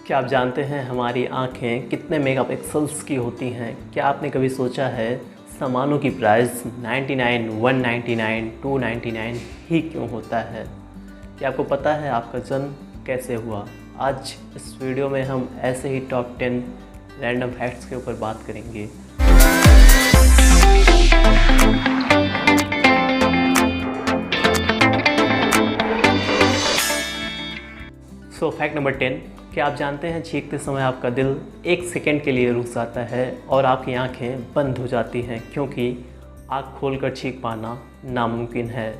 क्या आप जानते हैं हमारी आँखें कितने मेगापिक्सल्स की होती हैं? क्या आपने कभी सोचा है सामानों की प्राइस 99, 199, 299 ही क्यों होता है? क्या आपको पता है आपका जन्म कैसे हुआ? आज इस वीडियो में हम ऐसे ही टॉप 10 रैंडम फैक्ट्स के ऊपर बात करेंगे। फैक्ट नंबर 10, क्या आप जानते हैं छींकते समय आपका दिल 1 सेकेंड के लिए रुक जाता है और आपकी आंखें बंद हो जाती हैं क्योंकि आँख खोलकर छींक पाना नामुमकिन है।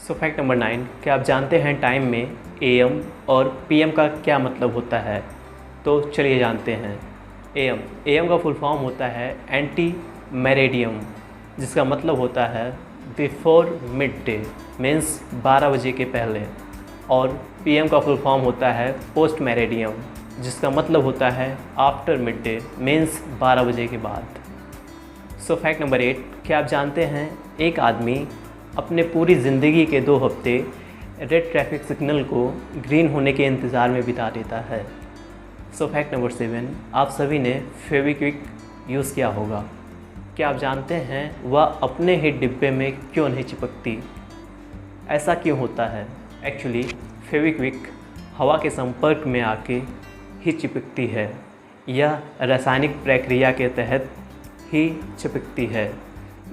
फैक्ट नंबर 9, क्या आप जानते हैं टाइम में AM और PM का क्या मतलब होता है? तो चलिए जानते हैं। AM का फुल फॉर्म होता है एंटी मेरिडियम, जिसका मतलब होता है बिफोर मिड डे, मीन्स 12 बजे के पहले। और PM का फुल फॉर्म होता है पोस्ट मेरिडियम, जिसका मतलब होता है आफ्टर मिड डे, मीन्स 12 बजे के बाद। फैक्ट नंबर 8, क्या आप जानते हैं एक आदमी अपने पूरी ज़िंदगी के 2 हफ्ते रेड ट्रैफिक सिग्नल को ग्रीन होने के इंतज़ार में बिता देता है। फैक्ट नंबर 7, आप सभी ने फेविक्विक यूज़ किया होगा। क्या आप जानते हैं वह अपने ही डिब्बे में क्यों नहीं चिपकती? ऐसा क्यों होता है? एक्चुअली फेविक्विक हवा के संपर्क में आके ही चिपकती है। यह रासायनिक प्रक्रिया के तहत ही चिपकती है,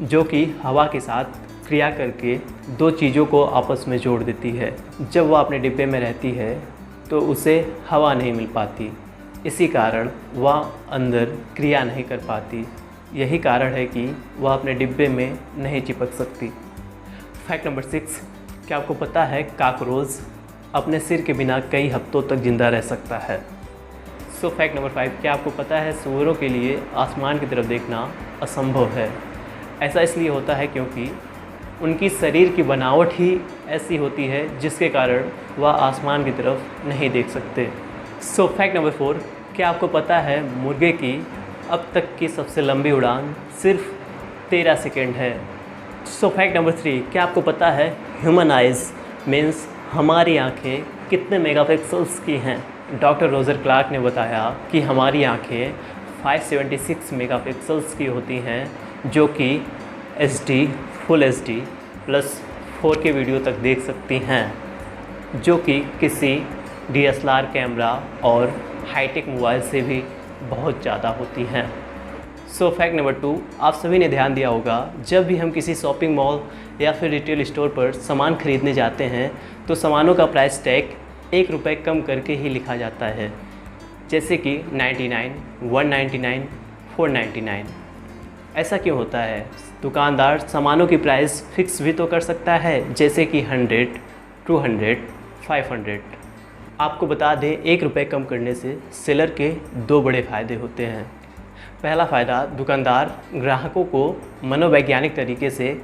जो कि हवा के साथ क्रिया करके 2 चीज़ों को आपस में जोड़ देती है। जब वह अपने डिब्बे में रहती है तो उसे हवा नहीं मिल पाती, इसी कारण वह अंदर क्रिया नहीं कर पाती। यही कारण है कि वह अपने डिब्बे में नहीं चिपक सकती। फैक्ट नंबर 6, क्या आपको पता है कॉकरोच अपने सिर के बिना कई हफ्तों तक जिंदा रह सकता है? फैक्ट नंबर 5, क्या आपको पता है सूअरों के लिए आसमान की तरफ देखना असंभव है? ऐसा इसलिए होता है क्योंकि उनकी शरीर की बनावट ही ऐसी होती है जिसके कारण वह आसमान की तरफ नहीं देख सकते। फैक्ट नंबर 4, क्या आपको पता है मुर्गे की अब तक की सबसे लंबी उड़ान सिर्फ 13 सेकेंड है? फैक्ट नंबर 3, क्या आपको पता है ह्यूमन आइज़ मीन्स हमारी आँखें कितने मेगापिक्सल्स की हैं? डॉक्टर रोजर क्लार्क ने बताया कि हमारी आँखें 576 मेगापिक्सल्स की होती हैं, जो कि HD, full HD plus 4K video तक देख सकती हैं, जो कि किसी DSLR कैमरा और हाईटेक मोबाइल से भी बहुत ज़्यादा होती हैं। फैक्ट नंबर 2, आप सभी ने ध्यान दिया होगा जब भी हम किसी शॉपिंग मॉल या फिर रिटेल स्टोर पर सामान खरीदने जाते हैं तो सामानों का प्राइस टैग 1 रुपये कम करके ही लिखा जाता है, जैसे कि 99, 199, 499। ऐसा क्यों होता है? दुकानदार सामानों की प्राइस फिक्स भी तो कर सकता है, जैसे कि 100, 200, 500। आपको बता दें 1 रुपये कम करने से सेलर के 2 बड़े फ़ायदे होते हैं। पहला फ़ायदा, दुकानदार ग्राहकों को मनोवैज्ञानिक तरीके से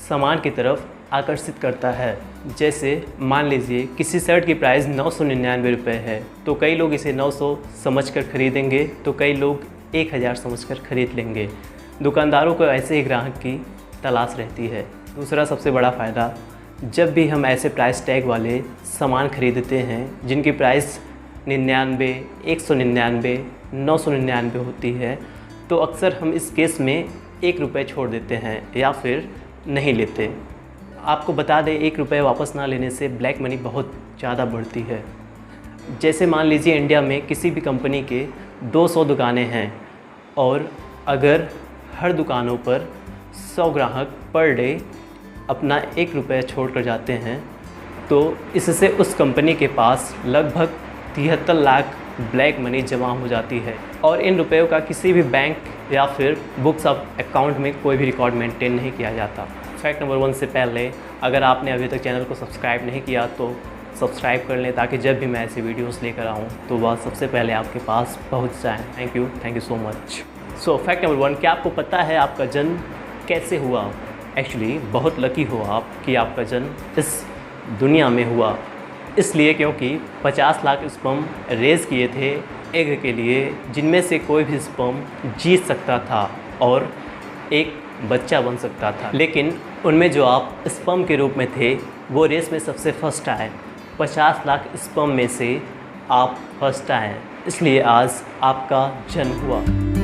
सामान की तरफ आकर्षित करता है। जैसे मान लीजिए किसी शर्ट की प्राइस 999 रुपये है तो कई लोग इसे 900 समझकर खरीदेंगे, तो कई लोग 1000 समझकर खरीद लेंगे। दुकानदारों को ऐसे ही ग्राहक की तलाश रहती है। दूसरा सबसे बड़ा फ़ायदा, जब भी हम ऐसे प्राइस टैग वाले सामान खरीदते हैं जिनकी प्राइस 99, 199, 999 होती है, तो अक्सर हम इस केस में 1 रुपये छोड़ देते हैं या फिर नहीं लेते। आपको बता दें 1 रुपये वापस ना लेने से ब्लैक मनी बहुत ज़्यादा बढ़ती है। जैसे मान लीजिए इंडिया में किसी भी कंपनी के 200 दुकानें हैं और अगर हर दुकानों पर 100 ग्राहक पर डे अपना 1 रुपये छोड़ कर जाते हैं तो इससे उस कंपनी के पास लगभग 73 लाख ब्लैक मनी जमा हो जाती है और इन रुपयों का किसी भी बैंक या फिर बुक्स ऑफ अकाउंट में कोई भी रिकॉर्ड मेंटेन नहीं किया जाता। फैक्ट नंबर 1 से पहले अगर आपने अभी तक चैनल को सब्सक्राइब नहीं किया तो सब्सक्राइब कर लें, ताकि जब भी मैं ऐसी वीडियोस लेकर आऊँ तो वह सबसे पहले आपके पास पहुँच जाएँ। Thank you so much. Fact number 1, क्या आपको पता है आपका जन्म कैसे हुआ? एक्चुअली बहुत लकी हो आप कि आपका जन्म इस दुनिया में हुआ, इसलिए क्योंकि 50 लाख स्पर्म रेज़ किए थे एग के लिए, जिनमें से कोई भी स्पर्म जीत सकता था और एक बच्चा बन सकता था। लेकिन उनमें जो आप स्पर्म के रूप में थे वो रेस में सबसे फर्स्ट आए। 50 लाख स्पर्म में से आप फर्स्ट आए, इसलिए आज आपका जन्म हुआ।